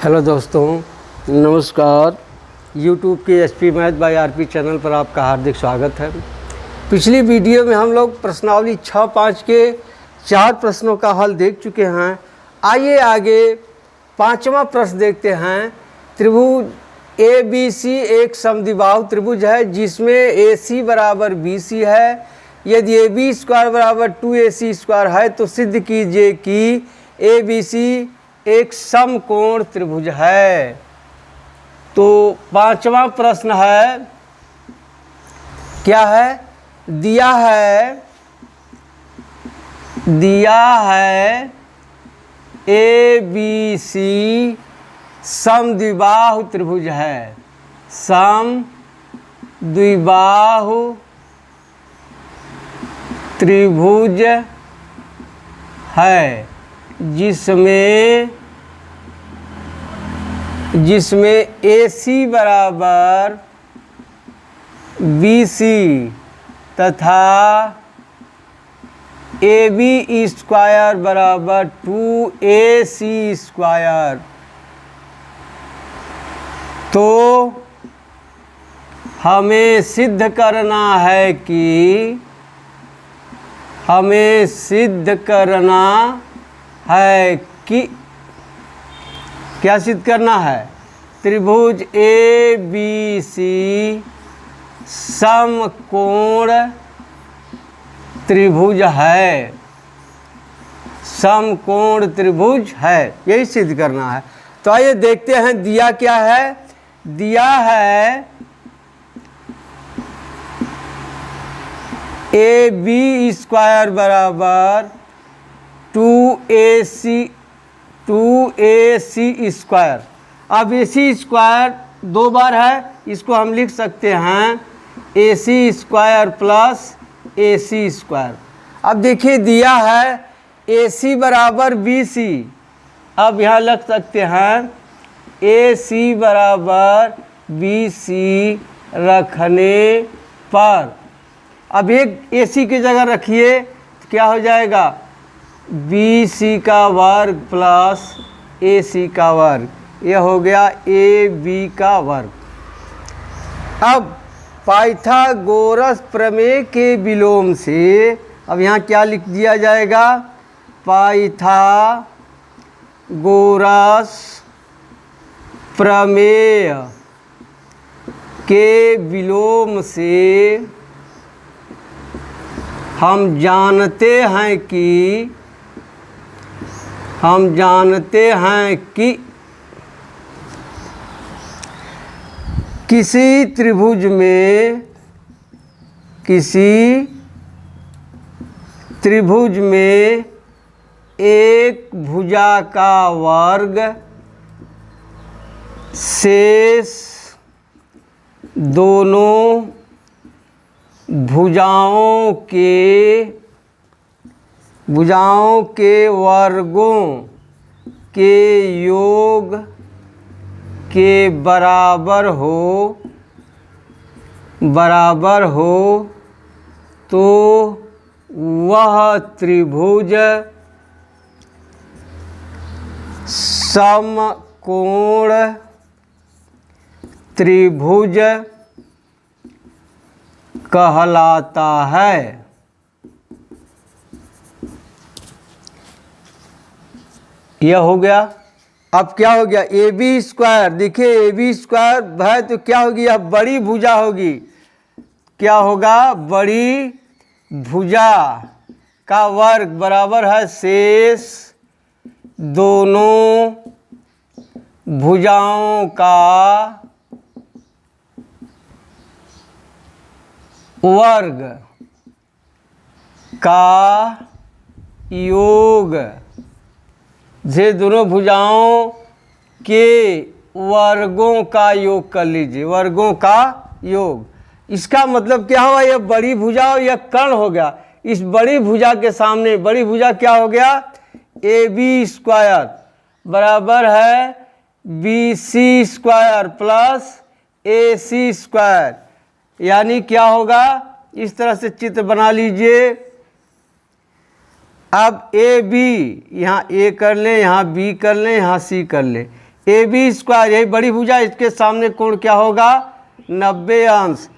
Hello दोस्तों, नमस्कार। YouTube के SP math by RP channel पर आपका हार्दिक स्वागत है। पिछली वीडियो में हम लोग प्रश्नावली 6-5 के 4 प्रश्नों का हल देख चुके हैं। आइए आगे 5वां प्रश्न देखते हैं। त्रिभुज ए बी सी एक समद्विबाहु त्रिभुज है जिसमें ए सी बराबर बी सी है। यदि ए बी स्क्वायर बराबर 2AC² है तो सिद्ध कीजिए कि ए बी सी एक समकोण त्रिभुज है। तो 5वां प्रश्न है, क्या है? दिया है ए बी सी समद्विबाहु त्रिभुज है। समद्विबाहु त्रिभुज है जिसमें AC बराबर BC तथा AB² बराबर 2AC²। तो हमें सिद्ध करना है कि क्या सिद्ध करना है? त्रिभुज ए बी सी समकोण त्रिभुज है। समकोण त्रिभुज है, यही सिद्ध करना है। तो आइए देखते हैं दिया क्या है। दिया है ए बी स्क्वायर बराबर 2AC²। अब AC² 2 बार है, इसको हम लिख सकते हैं AC² प्लस AC²। अब देखिए दिया है AC बराबर BC। अब यहाँ लग सकते हैं AC बराबर BC रखने पर, अब एक AC की जगह रखिए तो क्या हो जाएगा? BC का वर्ग प्लस AC का वर्ग, यह हो गया AB का वर्ग। अब पाइथागोरस प्रमेय के विलोम से अब यहाँ क्या लिख दिया जाएगा? पाइथागोरस प्रमेय के विलोम से हम जानते हैं कि किसी त्रिभुज में एक भुजा का वर्ग शेष दोनों भुजाओं के वर्गों के योग के बराबर हो तो वह त्रिभुज समकोण त्रिभुज कहलाता है। यह हो गया। अब क्या हो गया? AB², देखिए AB² है तो क्या होगी? यह बड़ी भुजा होगी। क्या होगा? बड़ी भुजा का वर्ग बराबर है शेष दोनों भुजाओं का वर्ग का योग। जे दोनों भुजाओं के वर्गों का योग कर लीजिए, वर्गों का योग। इसका मतलब क्या हुआ? यह बड़ी भुजा और यह कर्ण हो गया। इस बड़ी भुजा के सामने बड़ी भुजा क्या हो गया? AB² बराबर है BC² प्लस AC²। यानी क्या होगा? इस तरह से चित्र बना लीजिए। अब ए बी, यहाँ ए कर लें, यहाँ बी कर लें, यहाँ सी कर लें। ए बी स्क्वायर, यही बड़ी भुजा, इसके सामने कोण क्या होगा 90 अंश।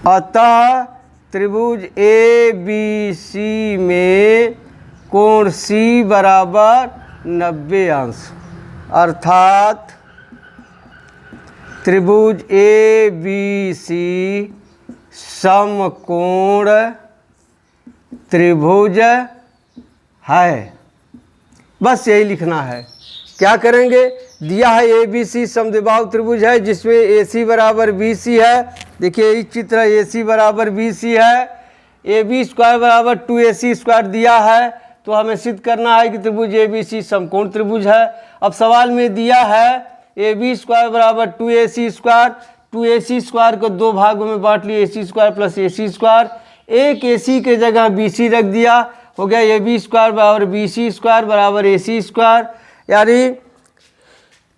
अतः त्रिभुज ए बी सी में कोण सी बराबर 90 अंश, अर्थात त्रिभुज ए बी सी समकोण त्रिभुज है। बस यही लिखना है। क्या करेंगे, दिया है ए बी सी समद्विबाहु त्रिभुज है जिसमें ए सी बराबर बी सी है। देखिए इस चित्र ए सी बराबर बी सी है, ए बी स्क्वायर बराबर 2ac स्क्वायर दिया है, तो हमें सिद्ध करना है कि त्रिभुज ए बी सी समकोण त्रिभुज है। अब सवाल में दिया है ए बी स्क्वायर बराबर 2ac स्क्वायर, 2ac स्क्वायर को दो भागों में बांट लिया, ac square plus ac square, एक ac के जगह bc रख दिया, हो गया ए बी स्क्वायर बराबर bc स्क्वायर बराबर ac स्क्वायर। यानी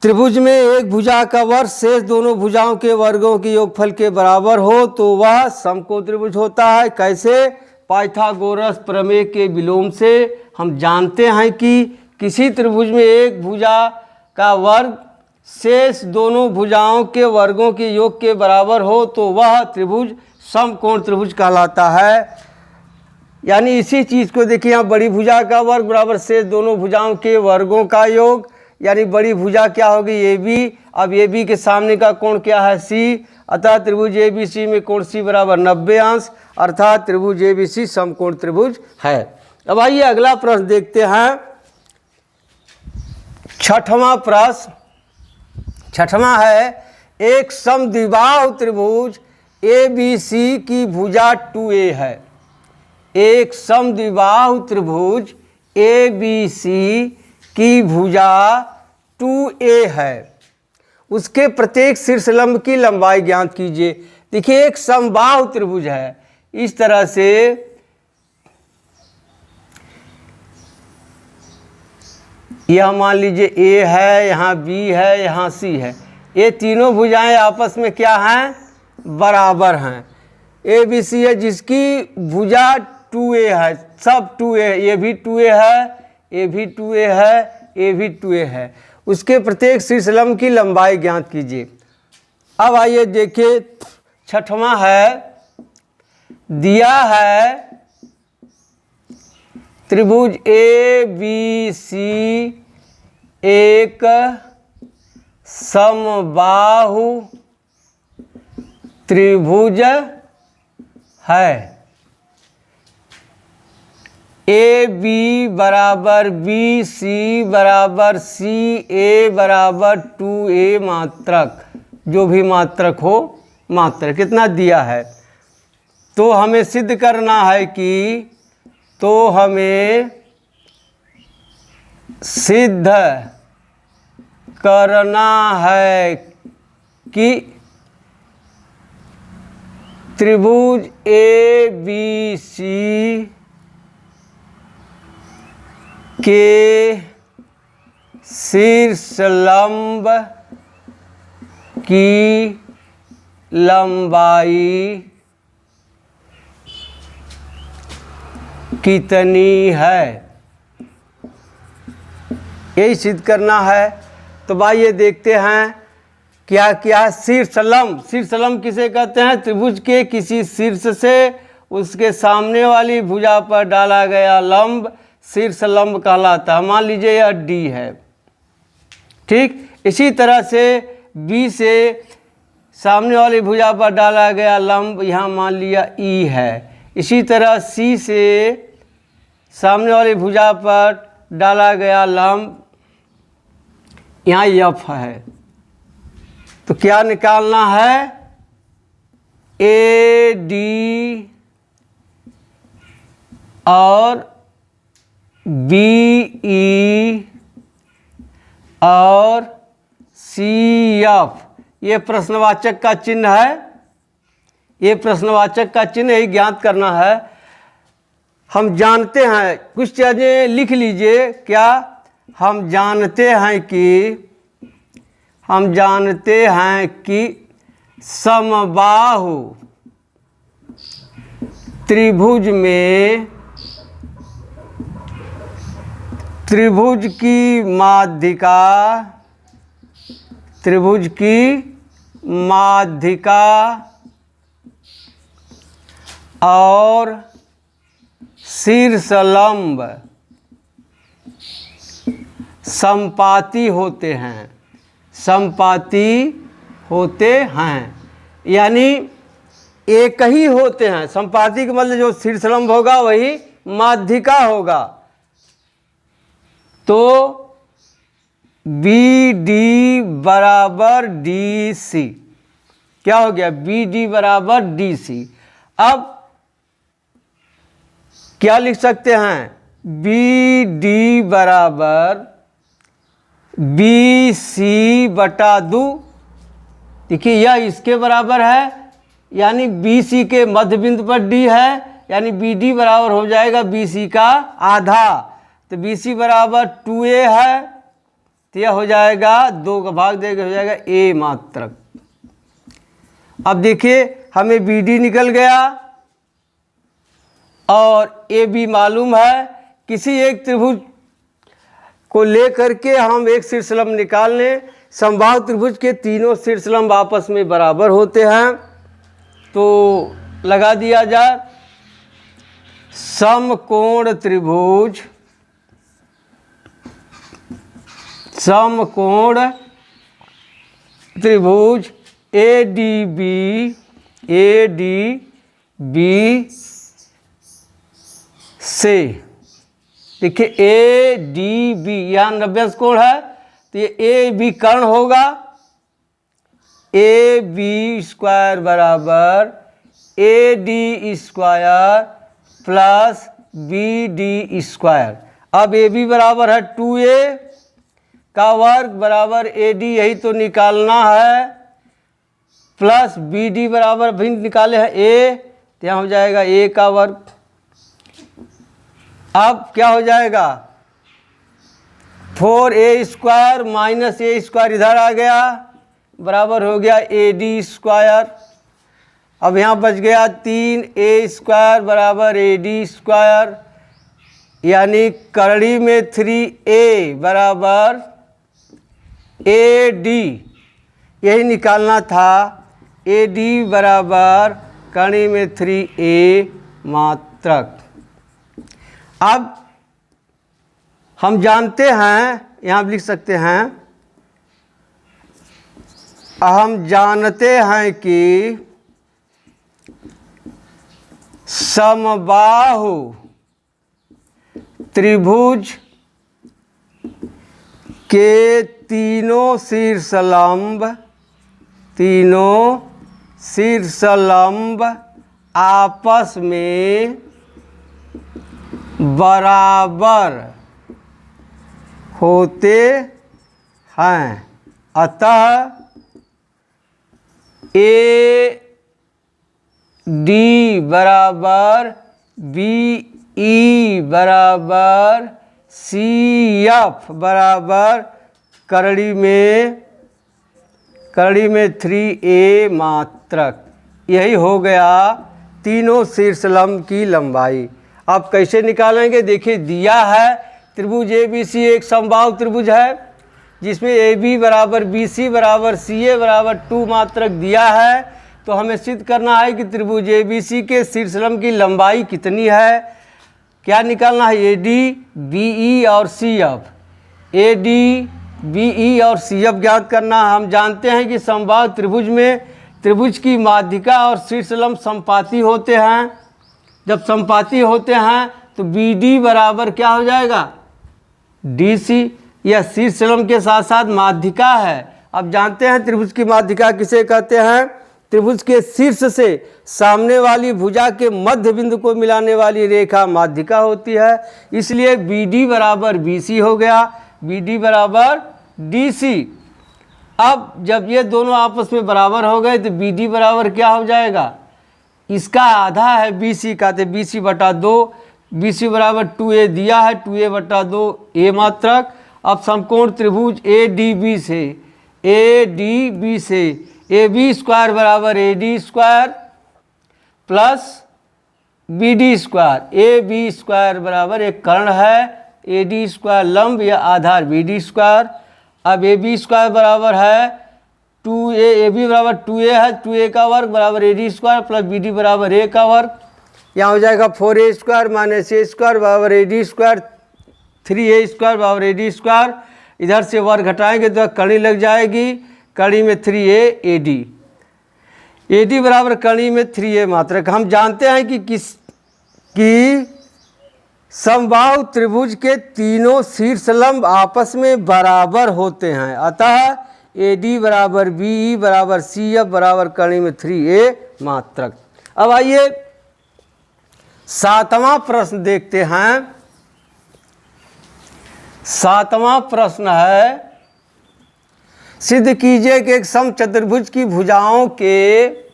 त्रिभुज में एक भुजा का वर्ग शेष दोनों भुजाओं के वर्गों के योगफल के बराबर हो तो वह समकोण त्रिभुज होता है। कैसे, पाइथागोरस प्रमेय के विलोम से हम जानते हैं कि किसी त्रिभुज में एक भुजा का वर्ग शेष दोनों भुजाओं के वर्गों के योग के बराबर हो तो वह त्रिभुज समकोण त्रिभुज कहलाता है। यानी इसी चीज़ को देखिए, यहाँ बड़ी भुजा का वर्ग बराबर शेष दोनों भुजाओं के वर्गों का योग, यानी बड़ी भुजा क्या होगी ए बी। अब ए बी के सामने का कोण क्या है सी, अतः त्रिभुज ए बी सी में कोण सी बराबर 90 अंश, अर्थात त्रिभुज ए बी सी समकोण त्रिभुज है। अब आइए अगला प्रश्न देखते हैं। छठवां प्रश्न, छठवां है, एक समद्विबाहु त्रिभुज ए बी सी की भुजा 2a है। एक समद्विबाहु त्रिभुज ए बी सी की भुजा 2a है, उसके प्रत्येक शीर्षलंब की लंबाई ज्ञात कीजिए। देखिए एक समबाहु त्रिभुज है, इस तरह से यह मान लीजिए a है, यहाँ b है, यहाँ c है, ये तीनों भुजाएं आपस में क्या हैं, बराबर हैं। ए बी सी है जिसकी भुजा 2a है, सब 2a, ये भी 2a है, ये भी 2a है, ये भी 2a है, उसके प्रत्येक शीर्षलंब की लंबाई ज्ञात कीजिए। अब आइए देखिए छठवां है, दिया है त्रिभुज ए बी सी एक समबाहु त्रिभुज है। ए बी बराबर बी सी बराबर सी ए बराबर 2a मात्रक, जो भी मात्रक हो, मात्रक कितना दिया है, तो हमें सिद्ध करना है कि, तो हमें सिद्ध करना है कि त्रिभुज ए बी सी के शीर्षलंब की लंबाई कितनी है, यही सिद्ध करना है। तो आइए देखते हैं क्या क्या। शीर्षलंब, शीर्षलंब किसे कहते हैं, त्रिभुज के किसी शीर्ष से उसके सामने वाली भुजा पर डाला गया लंब शीर्षलंब कहलाता है। मान लीजिए यह डी है, ठीक। इसी तरह से बी से सामने वाली भुजा पर डाला गया लंब यहाँ मान लिया ई है। इसी तरह सी से सामने वाली भुजा पर डाला गया लंब यहाँ एफ है। तो क्या निकालना है, ए डी और बी ई और सी एफ, ये प्रश्नवाचक का चिन्ह है, ये प्रश्नवाचक का चिन्ह ही ज्ञात करना है। हम जानते हैं, कुछ चीज़ें लिख लीजिए। क्या हम जानते हैं कि समबाहु त्रिभुज में त्रिभुज की माध्यिका और शीर्षलंब संपाती होते हैं, यानी एक ही होते हैं। संपाती का मतलब जो शीर्षलंब होगा वही माध्यिका होगा। तो बी डी बराबर डी सी, क्या हो गया, बी डी बराबर डी सी। अब क्या लिख सकते हैं, बी डी बराबर बी सी बटा 2। देखिए यह इसके बराबर है, यानी बी सी के मध्य बिंदु पर डी है, यानी बी डी बराबर हो जाएगा बी सी का आधा। तो बी सी बराबर 2a है, तो यह हो जाएगा 2 का भाग देकर हो जाएगा a मात्रक। अब देखिए हमें बी डी निकल गया और ए बी मालूम है। किसी एक त्रिभुज को लेकर के हम एक शीर्षलंब निकाल लें। समबाहु त्रिभुज के तीनों शीर्षलंब आपस में बराबर होते हैं, तो लगा दिया जाए। समकोण त्रिभुज ए डी बी से, देखिए ए डी बी यहाँ 90 अंश कोण है, तो ये ए बी कर्ण होगा। ए बी स्क्वायर बराबर A D square plus B D square. अब ए बी बराबर है 2a का वर्ग बराबर ए डी, यही तो निकालना है, प्लस बी डी बराबर भी निकाले हैं a, तो यहाँ हो जाएगा a का वर्ग। अब क्या हो जाएगा, 4a square minus a square इधर आ गया, बराबर हो गया ए डी स्क्वायर। अब यहाँ बच गया 3a स्क्वायर बराबर ए डी स्क्वायर, यानी करड़ी में 3a बराबर ए डी, यही निकालना था। ए डी बराबर करड़ी में 3a मात्रक। अब हम जानते हैं, यहाँ लिख सकते हैं, हम जानते हैं कि समबाहु त्रिभुज के तीनों शीर्षलंब आपस में बराबर होते हैं, अतः ए डी बराबर बी ई बराबर सी एफ बराबर करड़ी में 3a मात्रक। यही हो गया तीनों शीर्षलंब की लंबाई। आप कैसे निकालेंगे, देखिए दिया है त्रिभुज ए बी सी एक समबाहु त्रिभुज है, जिसमें ए बी बराबर बी सी बराबर सी ए बराबर 2 मात्रक दिया है। तो हमें सिद्ध करना है कि त्रिभुज ए बी सी के शीर्षलंब की लंबाई कितनी है। क्या निकालना है, ए डी बी ई और C F. A D B E और सी एफ ज्ञात करना है। हम जानते हैं कि समबाहु त्रिभुज में त्रिभुज की माध्यिका और शीर्षलंब संपाती होते हैं। जब संपाती होते हैं तो बी डी बराबर क्या हो जाएगा, डी सी। यह शीर्षलंब के साथ साथ माध्यिका है। अब जानते हैं त्रिभुज की माध्यिका किसे कहते हैं, त्रिभुज के शीर्ष से सामने वाली भुजा के मध्य बिंदु को मिलाने वाली रेखा माध्यिका होती है। इसलिए बी डी बराबर बी सी हो गया, बी डी बराबर डी सी। अब जब ये दोनों आपस में बराबर हो गए तो बी डी बराबर क्या हो जाएगा, इसका आधा है बी सी का, तो बी सी बटा 2, बी सी बराबर 2a दिया है, 2a बटा 2 a मात्रक। अब समकोण त्रिभुज ए डी बी से ए बी स्क्वायर बराबर A D square plus B D square. A B square बराबर एक कर्ण है, ए डी स्क्वायर लंब या आधार बी डी स्क्वायर। अब ए बी स्क्वायर बराबर है 2a, बी बराबर 2a है, 2a का वर्ग बराबर A D square plus B D बराबर a का वर्ग। यहाँ हो जाएगा 4a स्क्वायर माइनस ए स्क्वायर बराबर A D square, 3a square बराबर ए डी स्क्वायर। इधर से वर्ग घटाएंगे तो कड़ी लग जाएगी, कड़ी में 3a ए डी बराबर कड़ी में 3a मात्रक। हम जानते हैं कि समबाहु त्रिभुज के तीनों शीर्ष लंब आपस में बराबर होते हैं, अतः ए डी बराबर बी बराबर सी एफ बराबर कड़ी में 3a मात्रक। अब आइए 7वां प्रश्न देखते हैं। 7वां प्रश्न है, सिद्ध कीजिए कि एक समचतुर्भुज की भुजाओं के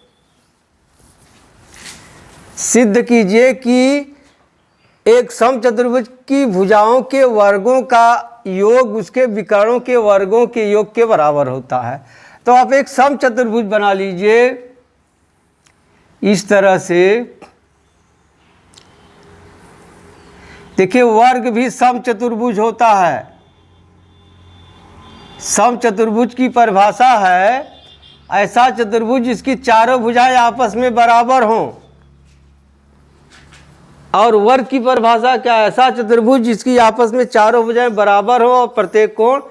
एक समचतुर्भुज की भुजाओं के वर्गों का योग उसके विकर्णों के वर्गों के योग के बराबर होता है। तो आप एक समचतुर्भुज बना लीजिए इस तरह से। देखिए वर्ग भी समचतुर्भुज होता है। समचतुर्भुज की परिभाषा है ऐसा चतुर्भुज जिसकी चारों भुजाएं आपस में बराबर हों। और वर्ग की परिभाषा क्या है? ऐसा चतुर्भुज जिसकी आपस में चारों भुजाएं बराबर हो और प्रत्येक कोण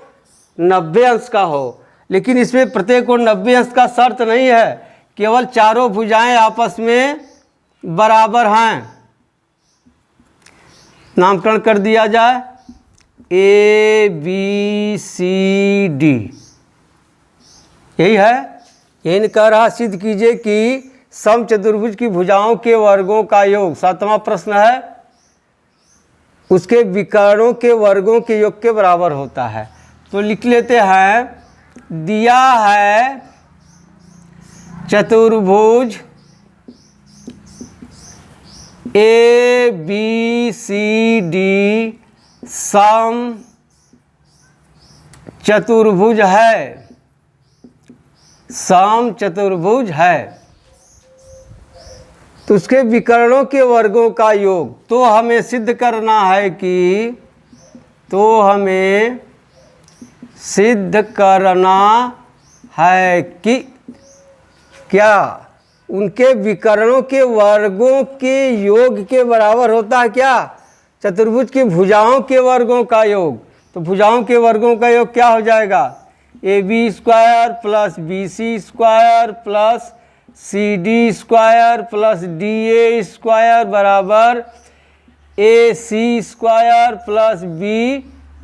90 अंश का हो। लेकिन इसमें प्रत्येक कोण 90 अंश का शर्त नहीं है, केवल चारों भुजाएं आपस में बराबर हैं। नामकरण कर दिया जाए ए बी सी डी, यही है। यही कह रहा सिद्ध कीजिए कि समचतुर्भुज की भुजाओं के वर्गों का योग, 7वां प्रश्न है, उसके विकर्णों के वर्गों के योग के बराबर होता है। तो लिख लेते हैं, दिया है चतुर्भुज ए बी सी डी सम चतुर्भुज है, सम चतुर्भुज है, तो उसके विकर्णों के वर्गों का योग। तो हमें सिद्ध करना है कि क्या उनके विकर्णों के वर्गों के योग के बराबर होता है क्या? चतुर्भुज की भुजाओं के वर्गों का योग। तो भुजाओं के वर्गों का योग क्या हो जाएगा? A B square plus B C square plus C D square plus D A square बराबर A C square plus B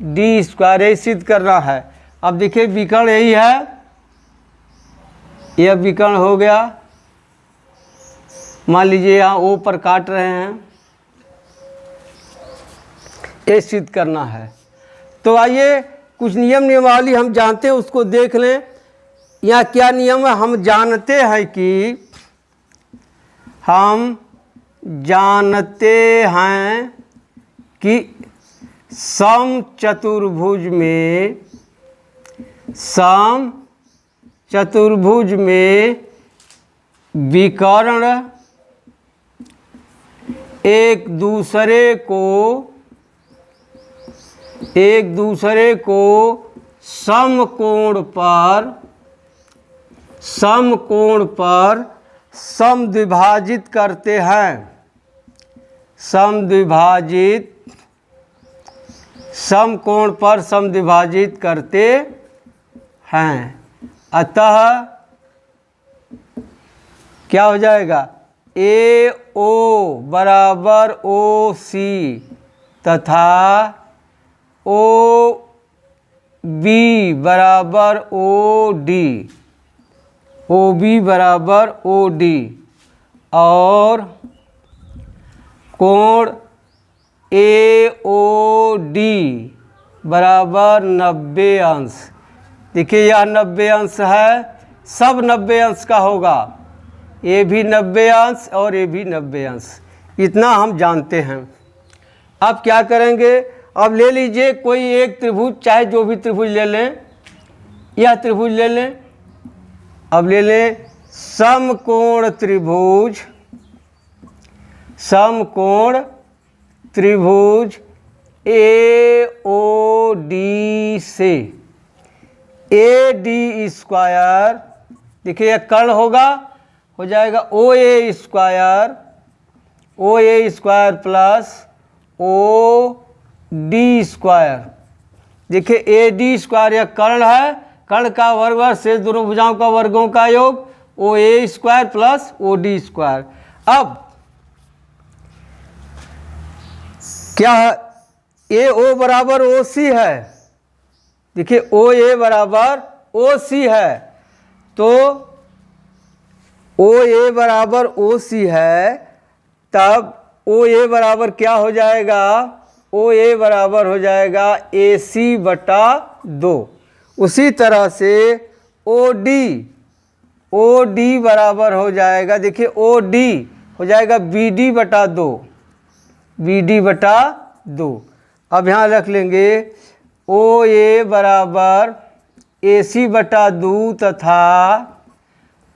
D square. यही सिद्ध करना है। अब देखिए विकर्ण यही है, यह विकर्ण हो गया। मान लीजिए यहाँ ओ पर काट रहे हैं, ये सिद्ध करना है। तो आइए कुछ नियम नियमावली हम जानते हैं उसको देख लें। यहाँ क्या नियम है? हम जानते हैं कि समचतुर्भुज में विकर्ण एक दूसरे को समकोण पर समद्विभाजित करते हैं। समकोण पर समद्विभाजित करते हैं। अतः क्या हो जाएगा? ए ओ बराबर ओ सी तथा ओ बी बराबर ओ डी, ओ बी बराबर ओ डी, और कोण ए ओ डी बराबर 90 अंश। देखिए यह 90 अंश है, सब 90 अंश का होगा। ये भी 90 अंश और ये भी 90 अंश, इतना हम जानते हैं। अब क्या करेंगे? अब ले लीजिए कोई एक त्रिभुज, चाहे जो भी त्रिभुज ले लें, यह त्रिभुज ले लें। अब ले लें समकोण त्रिभुज ए से ए डी स्क्वायर, देखिए यह कर्ण होगा, हो जाएगा O A square plus O D square. देखिए ए डी स्क्वायर यह कर्ण है, कर्ण का वर्ग शेष दोनों भुजाओं का वर्गों का योग O A square plus O D square. अब क्या ए ओ बराबर ओ सी है, देखिए ओ ए बराबर ओ सी है, तो ओ ए बराबर ओ सी है, तब ओ ए बराबर क्या हो जाएगा, ओ ए बराबर हो जाएगा ए सी बटा 2। उसी तरह से ओ डी बराबर हो जाएगा, देखिए ओ डी हो जाएगा बी डी बटा 2। अब यहाँ रख लेंगे ओ ए बराबर ए सी बटा 2 तथा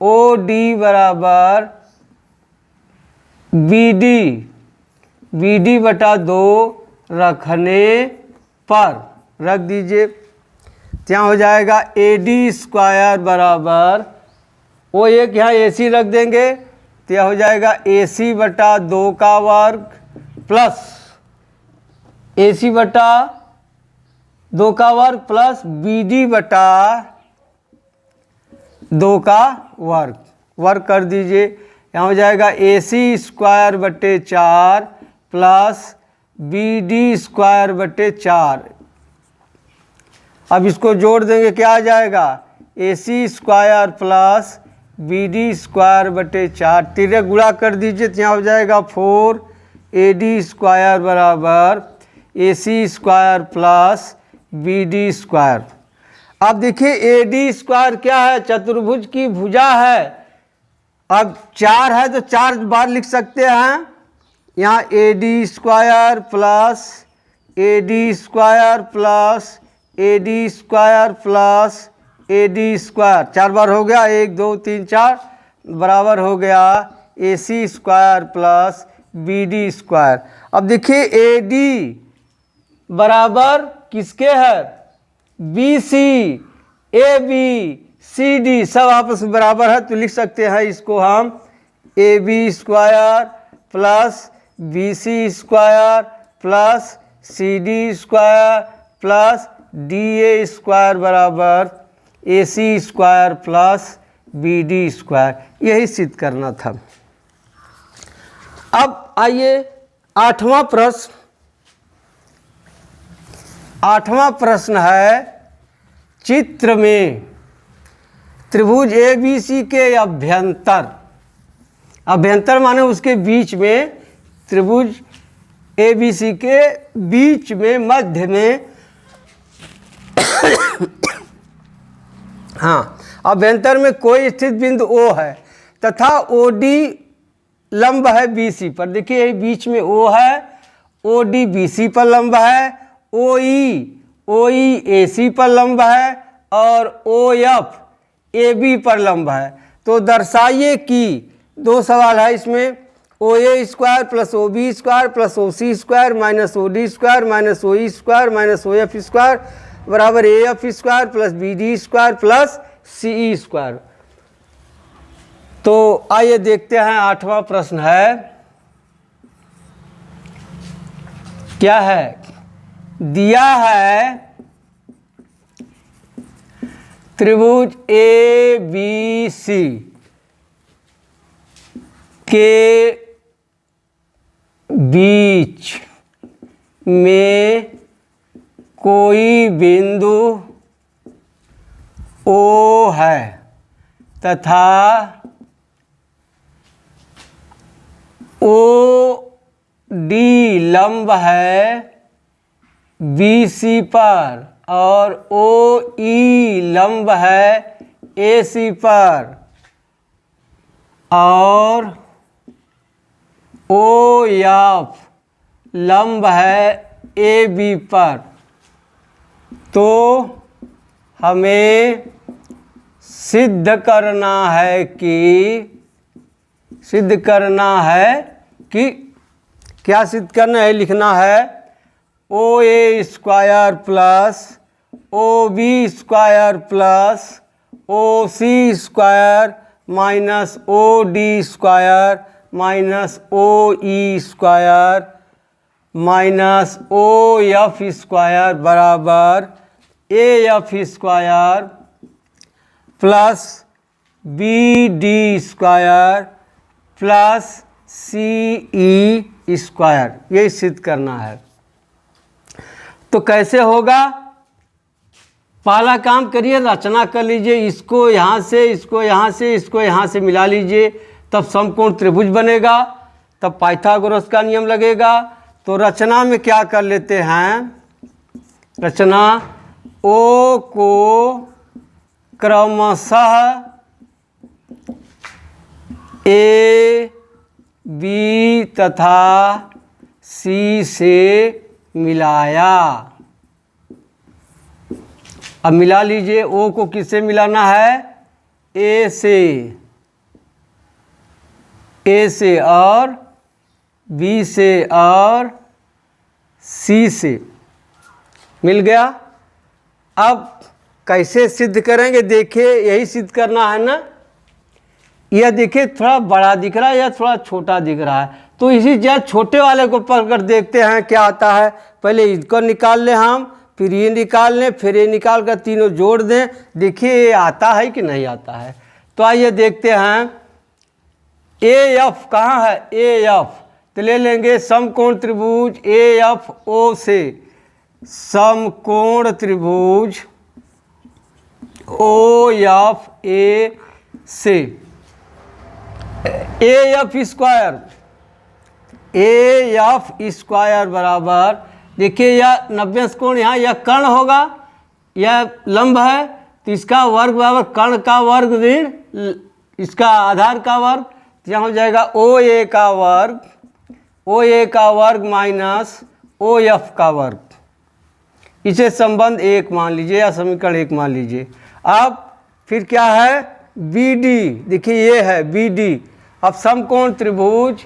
ओ डी बराबर बी डी बटा 2 रखने पर रख दीजिए, यहाँ हो जाएगा ए डी स्क्वायर बराबर ओ एक यहाँ ए सी रख देंगे तो यह हो जाएगा ए सी बटा 2 का वर्ग प्लस ए सी बटा 2 का वर्ग प्लस बी डी बटा 2 का वर्ग कर दीजिए, यहाँ हो जाएगा ए सी स्क्वायर बटे 4 प्लस बी डी स्क्वायर बटे 4। अब इसको जोड़ देंगे, क्या आ जाएगा A C square plus B D square बटे 4, तिरे गुणा कर दीजिए तो यहाँ हो जाएगा 4 ए डी स्क्वायर बराबर A C square plus B D square. अब देखिए ए डी स्क्वायर क्या है, चतुर्भुज की भुजा है। अब 4 है तो 4 बार लिख सकते हैं, यहाँ A D square plus A D square plus A D square plus A D square 4 बार हो गया, 1 2 3 4 बराबर हो गया A C square plus B D square. अब देखिए ए डी बराबर किसके है, B C, A B, C D सब आपस में बराबर है, तो लिख सकते हैं इसको हम A B square plus B C square plus C D square plus D A square बराबर A C square plus B D square, यही सिद्ध करना था। अब आइए 8वां प्रश्न है, चित्र में त्रिभुज ए बी सी के अभ्यंतर माने उसके बीच में, त्रिभुज ए बी सी के बीच में मध्य में हाँ, अभ्यंतर में कोई स्थित बिंदु O है तथा OD लंब है BC पर। देखिए बीच में O है, OD BC पर लंब है, OE AC पर लंब है और OF AB पर लंब है। तो दर्शाइए कि, 2 सवाल है इसमें, OA square plus OB square plus OC square minus OD square minus OE square minus OF square बराबर AF square plus BD square plus CE square. तो आइए देखते हैं 8वां प्रश्न है, क्या है, दिया है त्रिभुज ABC के बीच में कोई बिंदु O है तथा OD लंब है BC पर और OE लंब है AC पर और OF लंब है AB पर। तो हमें सिद्ध करना है कि क्या सिद्ध करना है, लिखना है OA square plus O B square plus O C square minus O D square minus O E square minus O F square बराबर A F square plus B D square plus C E square, यही सिद्ध करना है। तो कैसे होगा? पहला काम करिए, रचना कर लीजिए, इसको यहाँ से, इसको यहाँ से, इसको यहाँ से मिला लीजिए, तब समकोण त्रिभुज बनेगा, तब पाइथागोरस का नियम लगेगा। तो रचना में क्या कर लेते हैं? रचना ओ को क्रमशः ए बी तथा सी से मिलाया। अब मिला लीजिए, ओ को किससे मिलाना है? ए से और बी से और सी से मिल गया। अब कैसे सिद्ध करेंगे? देखिए, यही सिद्ध करना है ना। यह देखिए थोड़ा बड़ा दिख रहा है या थोड़ा छोटा दिख रहा है, तो इसी जगह छोटे वाले को पकड़ देखते हैं क्या आता है। पहले इसको निकाल लें हम, फिर ये निकाल लें, फिर ये निकाल कर तीनों जोड़ दें, देखिए ये आता है कि नहीं आता है। तो आइए देखते हैं। ए एफ कहाँ है? ए एफ तो ले लेंगे समकोण त्रिभुज ए एफ ओ से, समकोण त्रिभुज ओ एफ ए से ए एफ स्क्वायर बराबर, देखिए यह 90 कोण यहाँ, यह कर्ण होगा, यह लंब है, तो इसका वर्ग बराबर कर्ण का वर्ग ऋण इसका आधार का वर्ग, यहाँ हो जाएगा ओ ए का वर्ग माइनस ओ एफ का वर्ग। इसे संबंध 1 मान लीजिए या समीकरण 1 मान लीजिए। अब फिर क्या है? बी डी, देखिए ये है बी डी। अब समकोण त्रिभुज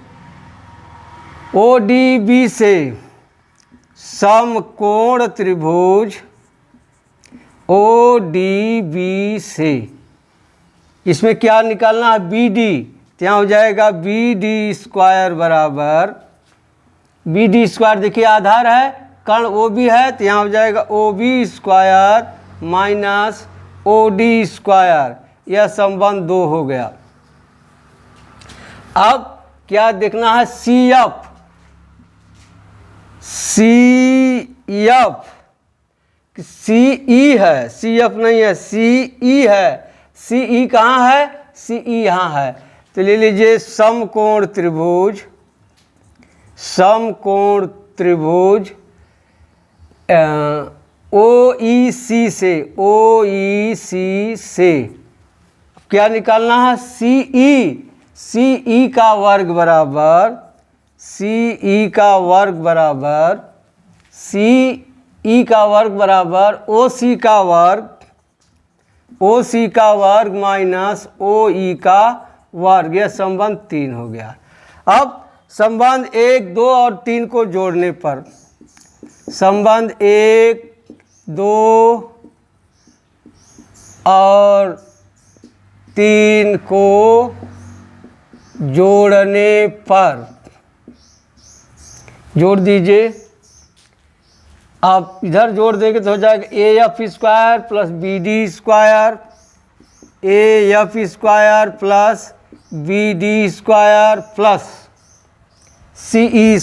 ओ डी बी से, समकोण त्रिभुज ओ डी बी से, इसमें क्या निकालना है? बी डी, तो यहाँ हो जाएगा बी डी स्क्वायर बराबर, बी डी स्क्वायर देखिए आधार है, कर्ण ओ बी है, तो यहाँ हो जाएगा O B square minus O D square, यह संबंध 2 हो गया। अब क्या देखना है? सी एफ सी ई है, सी एफ नहीं है, सी ई है। सी ई कहाँ है? सी ई यहाँ है, तो ले लीजिए समकोण त्रिभुज ओ ई सी से क्या निकालना है? सी ई का वर्ग बराबर ओ सी का वर्ग माइनस ओ ई का वर्ग, यह संबंध 3 हो गया। अब संबंध 1, 2 और 3 को जोड़ने पर, संबंध 1, 2 और 3 को जोड़ने पर, जोड़ दीजिए। आप इधर जोड़ देंगे तो हो जाएगा A F square plus B D square, A F square plus B D square plus C E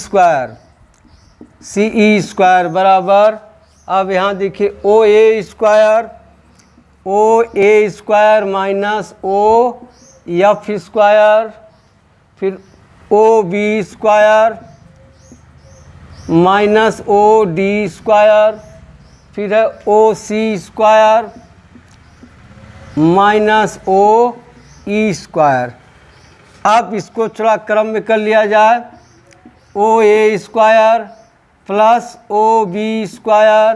square बराबर, अब यहाँ देखिए O A square minus O F square, फिर O B square minus O D square, फिर है O C square minus O E square. अब इसको थोड़ा क्रम में कर लिया जाए, O A square plus O B square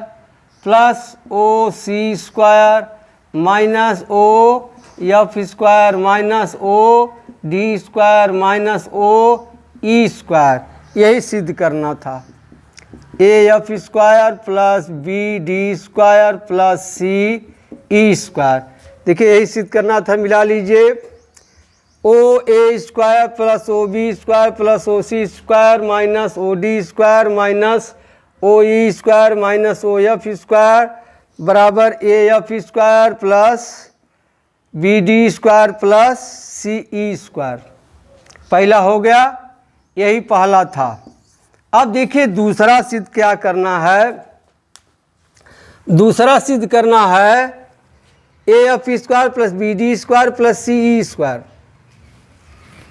plus O C square minus O F square minus O D square minus O E square, यही सिद्ध करना था। A F square plus B D square plus C E square. देखिए यही सिद्ध करना था, मिला लीजिए। O A square plus O B square plus O C square minus O D square minus O E square minus O F square बराबर A F square plus B D square plus C E square. पहला हो गया, यही पहला था। अब देखिए दूसरा सिद्ध क्या करना है। दूसरा सिद्ध करना है A F square plus B D square plus C E square.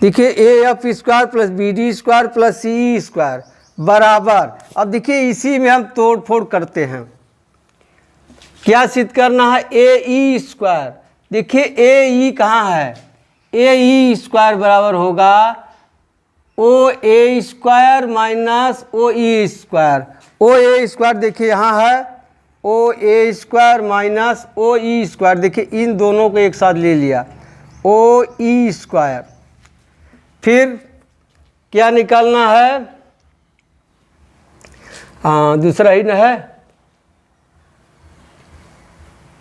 देखिए A F square plus B D square plus C E square बराबर, अब देखिए इसी में हम तोड़ फोड़ करते हैं। क्या सिद्ध करना है, ए ई स्क्वायर। देखिए ए ई कहाँ है, ए ई स्क्वायर बराबर होगा ओ A square minus O E square. O A square देखिए यहाँ है, ओ A square minus O E square. देखिए इन दोनों को एक साथ ले लिया, ओ ई स्क्वायर। फिर क्या निकालना है, हाँ दूसरा ही न है,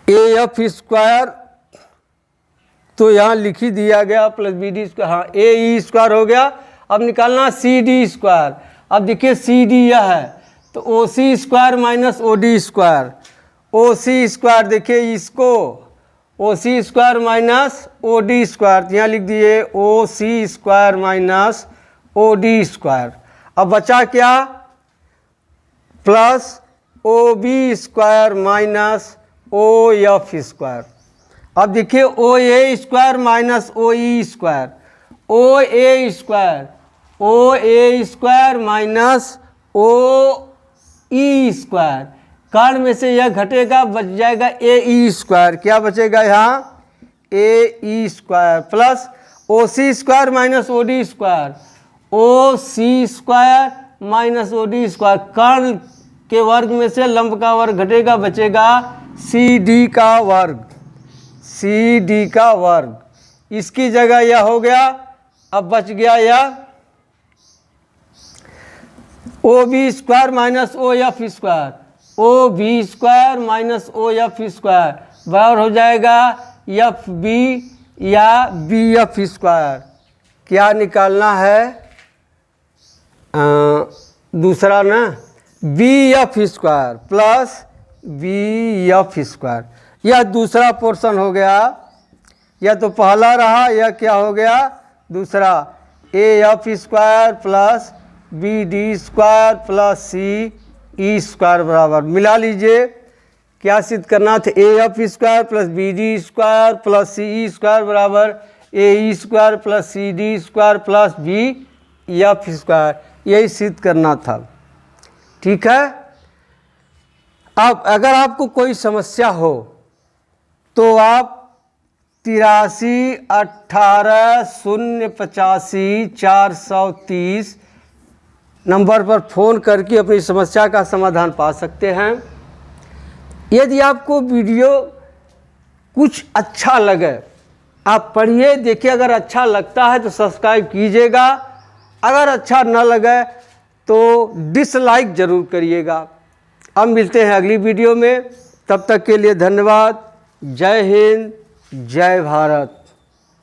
ए एफ स्क्वायर तो यहाँ लिख ही दिया गया प्लस बी डी स्क्वायर, हाँ ए ई स्क्वायर हो गया। अब निकालना सी डी स्क्वायर। अब देखिए सी डी यह है तो O C square minus O D square. O C square देखिए इसको O C square minus O D square, यहाँ लिख दिए O C square minus O D square. अब बचा क्या, plus O B square minus O F square. अब देखिए O A square minus O E square, O A square minus O E square. कर्ण में से यह घटेगा, बच जाएगा ए ई स्क्वायर। क्या बचेगा यहाँ, A E square plus O C square minus O D square, O C square minus O D square. कर्ण के वर्ग में से लंब का वर्ग घटेगा, बचेगा सी डी का वर्ग, सी डी का वर्ग। इसकी जगह यह हो गया। अब बच गया यह O B square minus O F square, O B square minus O F square बराबर हो जाएगा एफ बी या बी एफ स्क्वायर। क्या निकालना है, दूसरा ना, B F square plus B F square. यह दूसरा पोर्शन हो गया। यह तो पहला रहा, यह क्या हो गया दूसरा, A F square plus B D square plus C E square बराबर, मिला लीजिए। क्या सिद्ध करना था, A F square plus B D square plus C E square बराबर A E square plus C D square plus B F square. यही सिद्ध करना था, ठीक है। अब अगर आपको कोई समस्या हो तो आप 83 18 085 430 नंबर पर फ़ोन करके अपनी समस्या का समाधान पा सकते हैं। यदि आपको वीडियो कुछ अच्छा लगे, आप पढ़िए देखिए, अगर अच्छा लगता है तो सब्सक्राइब कीजिएगा, अगर अच्छा न लगे तो डिसलाइक ज़रूर करिएगा। अब मिलते हैं अगली वीडियो में, तब तक के लिए धन्यवाद। जय हिंद, जय भारत।